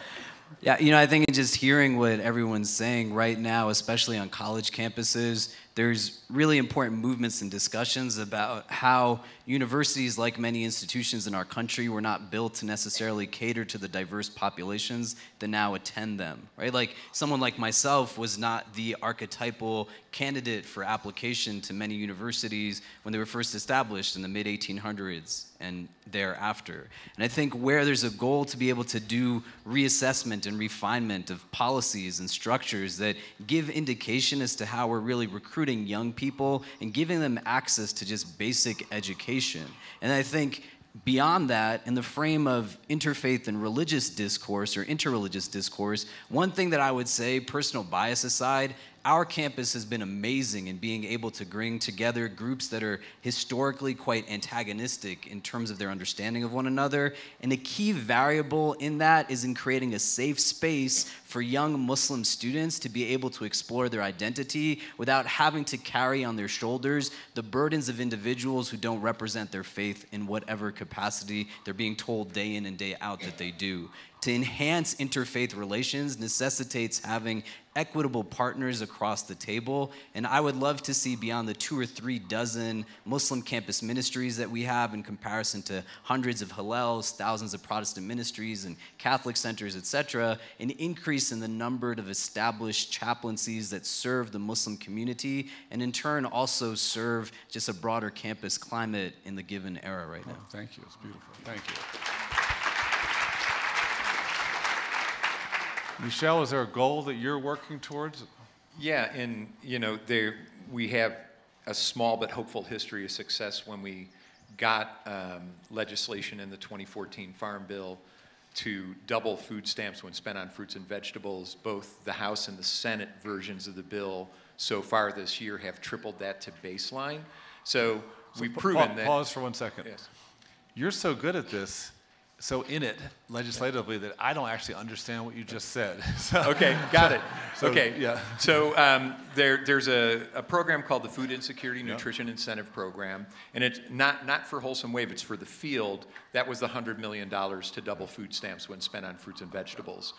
Yeah, I think just hearing what everyone's saying right now, especially on college campuses, there's really important movements and discussions about how universities, like many institutions in our country, were not built to necessarily cater to the diverse populations that now attend them, right? Like someone like myself was not the archetypal candidate for application to many universities when they were first established in the mid-1800s and thereafter. And I think where there's a goal to be able to do reassessment and refinement of policies and structures that give indication as to how we're really recruiting young people and giving them access to just basic education. And I think beyond that, in the frame of interfaith and religious discourse or interreligious discourse, one thing that I would say, personal bias aside, our campus has been amazing in being able to bring together groups that are historically quite antagonistic in terms of their understanding of one another. And a key variable in that is in creating a safe space for young Muslim students to be able to explore their identity without having to carry on their shoulders the burdens of individuals who don't represent their faith in whatever capacity they're being told day in and day out that they do. To enhance interfaith relations necessitates having equitable partners across the table, and I would love to see beyond the 2 or 3 dozen Muslim campus ministries that we have in comparison to hundreds of Hillels, thousands of Protestant ministries and Catholic centers, etc., an increase in the number of established chaplaincies that serve the Muslim community and in turn also serve just a broader campus climate in the given era right now. Thank you, it's beautiful, thank you. Michelle, is there a goal that you're working towards? Yeah, and we have a small but hopeful history of success when we got legislation in the 2014 Farm Bill to double food stamps when spent on fruits and vegetables. Both the House and the Senate versions of the bill so far this year have tripled that to baseline. So we've proven that. Pause for 1 second. Yes. You're so good at this, so in it legislatively, that I don't actually understand what you just said. So, okay, got it. So, okay, yeah. So there's a program called the Food Insecurity Nutrition Incentive Program, and it's not for Wholesome Wave, it's for the field. That was the $100 million to double food stamps when spent on fruits and vegetables.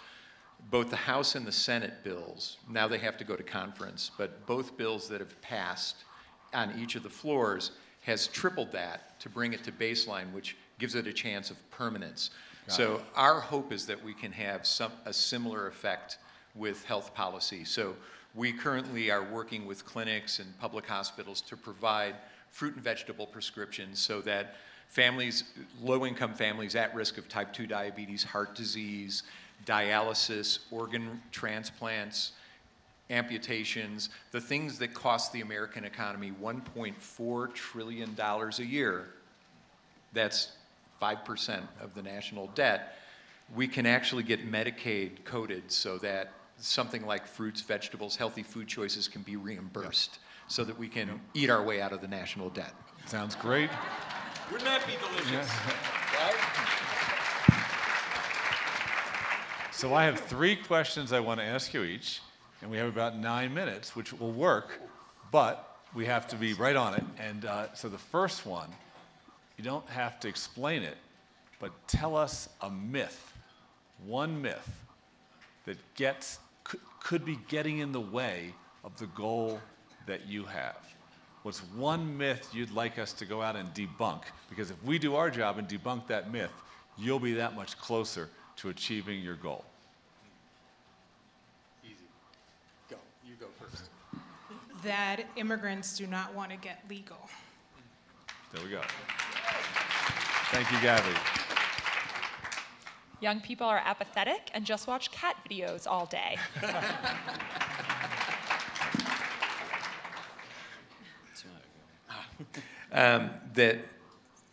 Both the House and the Senate bills, now they have to go to conference, but both bills that have passed on each of the floors has tripled that to bring it to baseline, which gives it a chance of permanence. So our hope is that we can have a similar effect with health policy. So we currently are working with clinics and public hospitals to provide fruit and vegetable prescriptions so that families, low-income families at risk of type 2 diabetes, heart disease, dialysis, organ transplants, amputations, the things that cost the American economy $1.4 trillion a year, that's 5% of the national debt, we can actually get Medicaid coded so that something like fruits, vegetables, healthy food choices can be reimbursed so that we can eat our way out of the national debt. Sounds great. Wouldn't that be delicious? Right? So I have 3 questions I want to ask you each, and we have about 9 minutes, which will work, but we have to be right on it. And so the first one, you don't have to explain it, but tell us a myth, one myth that could be getting in the way of the goal that you have. What's one myth you'd like us to go out and debunk? Because if we do our job and debunk that myth, you'll be that much closer to achieving your goal. Easy. Go. You go first. That immigrants do not want to get legal. There we go. Thank you, Gabby. Young people are apathetic and just watch cat videos all day.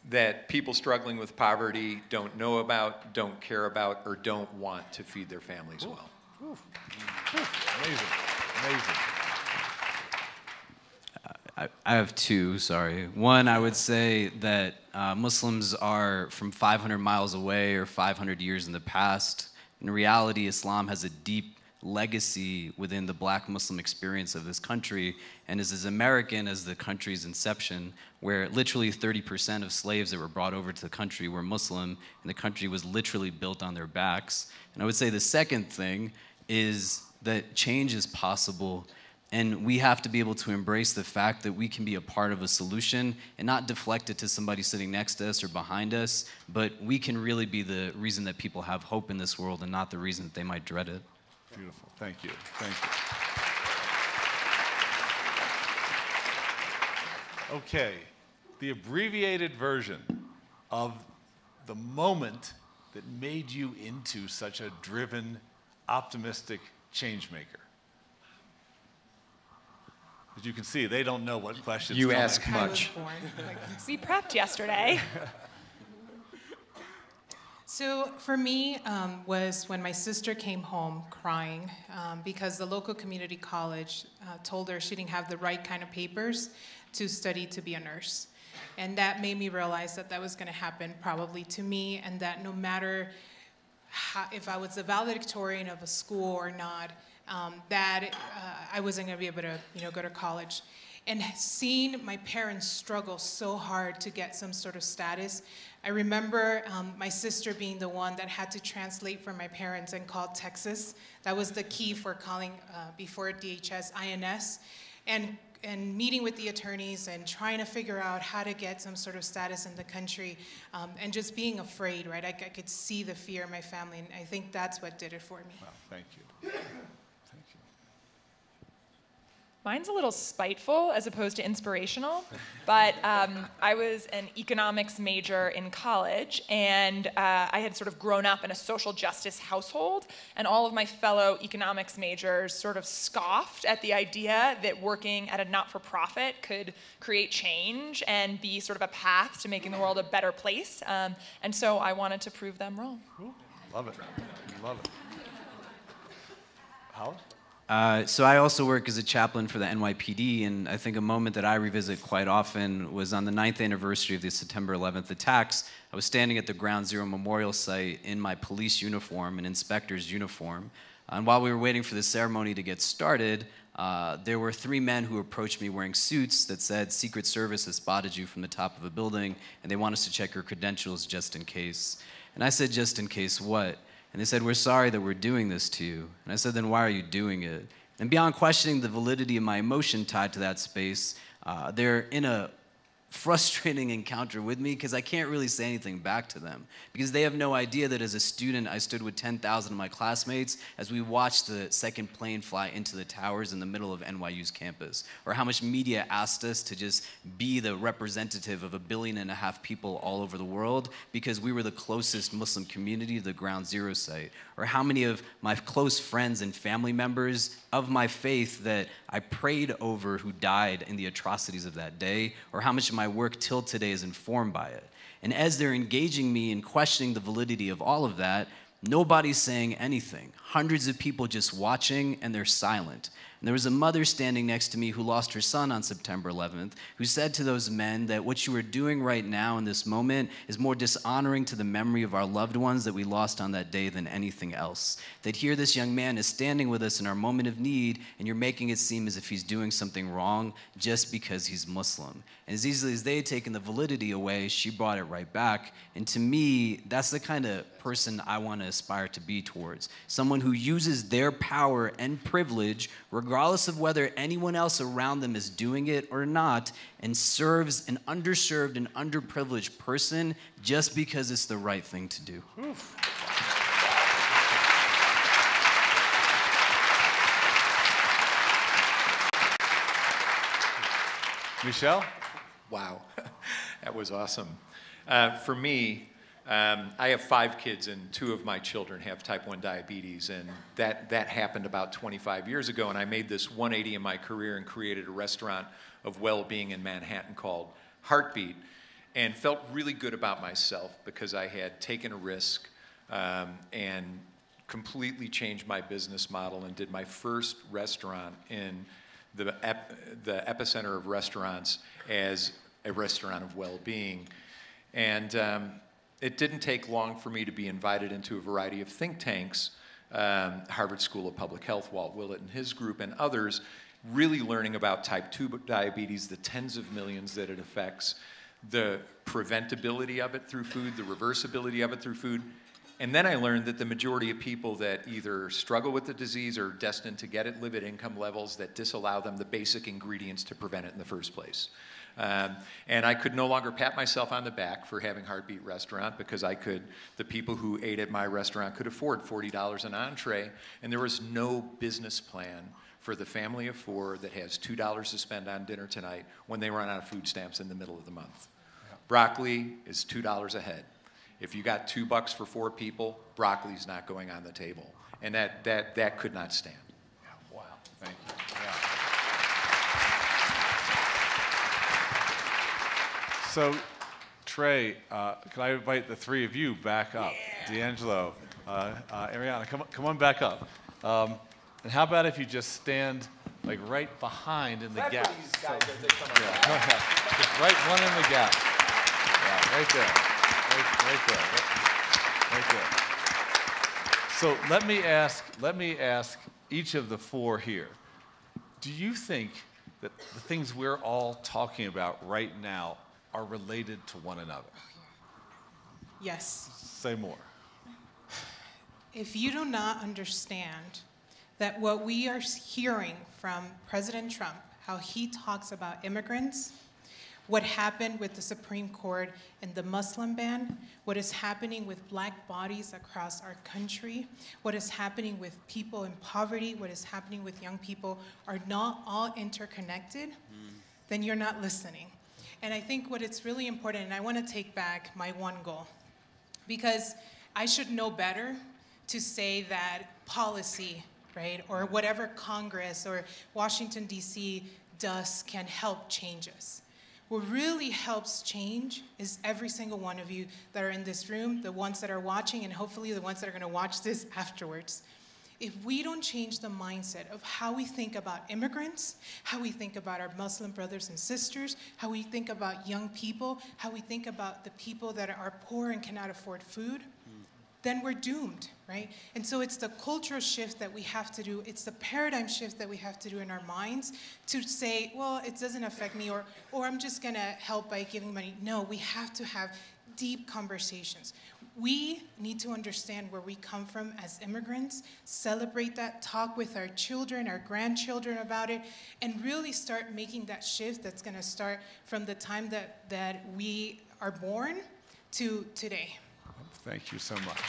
That people struggling with poverty don't know about, don't care about, or don't want to feed their families well. Amazing, amazing. I have 2, sorry. One, I would say that Muslims are from 500 miles away or 500 years in the past. In reality, Islam has a deep legacy within the black Muslim experience of this country and is as American as the country's inception, where literally 30% of slaves that were brought over to the country were Muslim, and the country was literally built on their backs. And I would say the second thing is that change is possible. And we have to be able to embrace the fact that we can be a part of a solution and not deflect it to somebody sitting next to us or behind us, but we can really be the reason that people have hope in this world and not the reason that they might dread it. Beautiful. Thank you. Thank you. Okay. The abbreviated version of the moment that made you into such a driven, optimistic change maker. As you can see, they don't know what questions. You ask much. We prepped yesterday. So for me, was when my sister came home crying because the local community college told her she didn't have the right kind of papers to study to be a nurse. And that made me realize that that was going to happen probably to me, and that no matter if I was a valedictorian of a school or not, I wasn't going to be able to go to college. And seeing my parents struggle so hard to get some sort of status, I remember my sister being the one that had to translate for my parents and call Texas. That was the key for calling before DHS, INS. And meeting with the attorneys and trying to figure out how to get some sort of status in the country, and just being afraid, right? I could see the fear in my family, and I think that's what did it for me. Wow, thank you. Mine's a little spiteful as opposed to inspirational, but I was an economics major in college, and I had sort of grown up in a social justice household, and all of my fellow economics majors sort of scoffed at the idea that working at a not-for-profit could create change and be sort of a path to making the world a better place, and so I wanted to prove them wrong. Love it. Love it. Howard? So I also work as a chaplain for the NYPD, and I think a moment that I revisit quite often was on the 9th anniversary of the September 11th attacks. I was standing at the Ground Zero Memorial Site in my police uniform, an inspector's uniform, and while we were waiting for the ceremony to get started, there were 3 men who approached me wearing suits that said, "Secret Service has spotted you from the top of a building, and they want us to check your credentials just in case." And I said, "Just in case what?" And they said, "We're sorry that we're doing this to you." And I said, "Then why are you doing it?" And beyond questioning the validity of my emotion tied to that space, they're in a frustrating encounter with me because I can't really say anything back to them, because they have no idea that as a student I stood with 10,000 of my classmates as we watched the second plane fly into the towers in the middle of NYU's campus, or how much media asked us to just be the representative of 1.5 billion people all over the world because we were the closest Muslim community to the Ground Zero site, or how many of my close friends and family members of my faith that I prayed over who died in the atrocities of that day, or how much of my work till today is informed by it. And as they're engaging me in questioning the validity of all of that, nobody's saying anything. Hundreds of people just watching, and they're silent. And there was a mother standing next to me who lost her son on September 11th, who said to those men that what you are doing right now in this moment is more dishonoring to the memory of our loved ones that we lost on that day than anything else. That here this young man is standing with us in our moment of need, and you're making it seem as if he's doing something wrong just because he's Muslim. And as easily as they had taken the validity away, she brought it right back. And to me, that's the kind of person I want to aspire to be towards. Someone who uses their power and privilege, regardless of whether anyone else around them is doing it or not, and serves an underserved and underprivileged person just because it's the right thing to do. Oof. Michelle? Wow, that was awesome. For me, I have 5 kids, and 2 of my children have type 1 diabetes, and that happened about 25 years ago, and I made this 180 in my career and created a restaurant of well-being in Manhattan called Heartbeat, and felt really good about myself because I had taken a risk and completely changed my business model and did my first restaurant in the epicenter of restaurants as a restaurant of well-being. And it didn't take long for me to be invited into a variety of think tanks, Harvard School of Public Health, Walt Willett and his group, and others, really learning about type 2 diabetes, the tens of millions that it affects, the preventability of it through food, the reversibility of it through food. And then I learned that the majority of people that either struggle with the disease or are destined to get it live at income levels that disallow them the basic ingredients to prevent it in the first place. And I could no longer pat myself on the back for having Heartbeat Restaurant because the people who ate at my restaurant could afford $40 an entree, and there was no business plan for the family of 4 that has $2 to spend on dinner tonight when they run out of food stamps in the middle of the month. Broccoli is $2 a head. If you got $2 for 4 people, broccoli's not going on the table. And that could not stand. Yeah, wow, thank you. Yeah. So Trey, can I invite the three of you back up? Yeah. D'Angelo, Ariana, come on back up. And how about if you just stand like right behind in the gap? These guys as they come up. Just right one in the gap. Yeah, right there. Right there. So let me ask each of the four here. Do you think that the things we're all talking about right now are related to one another? Yes. Say more. If you do not understand that what we are hearing from President Trump, how he talks about immigrants, what happened with the Supreme Court and the Muslim ban, what is happening with black bodies across our country, what is happening with people in poverty, what is happening with young people are not all interconnected, then you're not listening. And I think what it's really important, and I want to take back my one goal, because I should know better to say that policy, right, or whatever Congress or Washington, D.C. does can help change us. What really helps change is every single one of you that are in this room, the ones that are watching, and hopefully the ones that are going to watch this afterwards. If we don't change the mindset of how we think about immigrants, how we think about our Muslim brothers and sisters, how we think about young people, how we think about the people that are poor and cannot afford food, then we're doomed, right? And so it's the cultural shift that we have to do. It's the paradigm shift that we have to do in our minds to say, well, it doesn't affect me, or I'm just gonna help by giving money. No, we have to have deep conversations. We need to understand where we come from as immigrants, celebrate that, talk with our children, our grandchildren about it, and really start making that shift that's gonna start from the time that we are born to today. Thank you so much.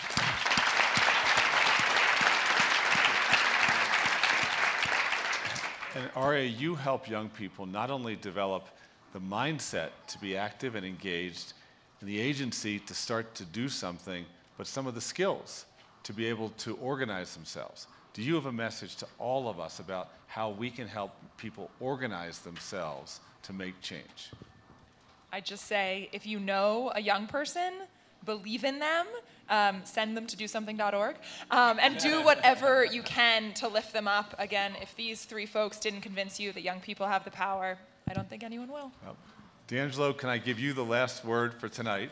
And Aria, you help young people not only develop the mindset to be active and engaged, and the agency to start to do something, but some of the skills to be able to organize themselves. Do you have a message to all of us about how we can help people organize themselves to make change? I just say, if you know a young person, believe in them, send them to dosomething.org, and do whatever you can to lift them up. Again, if these three folks didn't convince you that young people have the power, I don't think anyone will. Well, D'Angelo, can I give you the last word for tonight?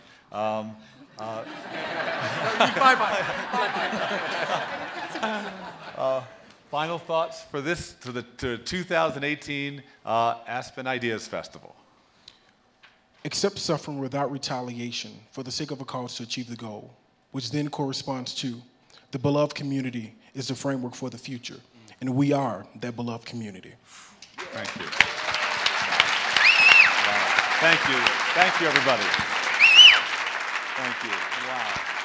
Final thoughts for this, to the 2018 Aspen Ideas Festival. Accept suffering without retaliation for the sake of a cause to achieve the goal, which then corresponds to the beloved community is the framework for the future, and we are that beloved community. Thank you. Wow. Thank you. Thank you, everybody. Thank you. Wow.